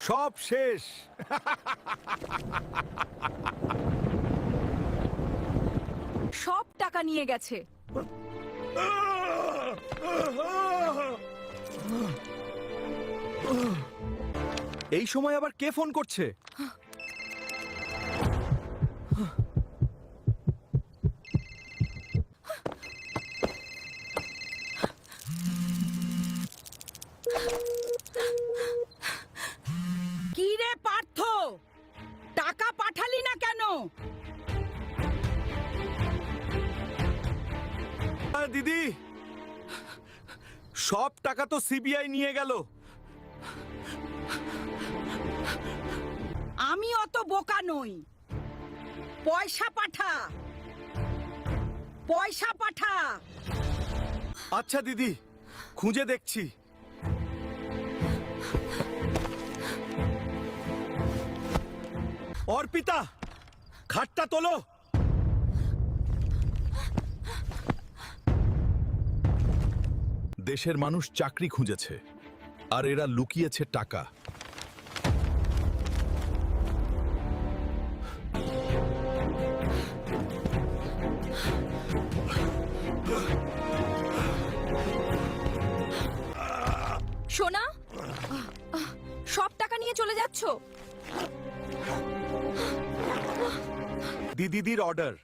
সব শেষ। সব টাকা নিয়ে গেছে। এই সময় আবার কে ফোন করছে? কি রে পার্থ, টাকা পাঠালি না কেন? দিদি, সব টাকা তো সিবিআই নিয়ে গেল। আমি অত বোকা নই। পয়সা পাঠা, পয়সা পাঠা। আচ্ছা দিদি, খুঁজে দেখছি। অর্পিতা, খাটটা তোলো। দেশের মানুষ চাকরি খুঁজেছে, আর এরা লুকিয়েছে টাকা। সোনা, সব টাকা নিয়ে চলে যাচ্ছ? দিদির অর্ডার।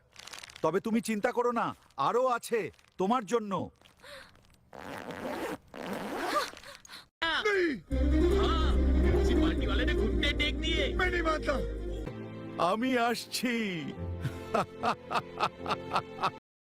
তবে তুমি চিন্তা করো না, আরো আছে তোমার জন্য। पार्टी वाले ने घुटने टेक दिए। मैं नहीं मानता। আমি আসছি।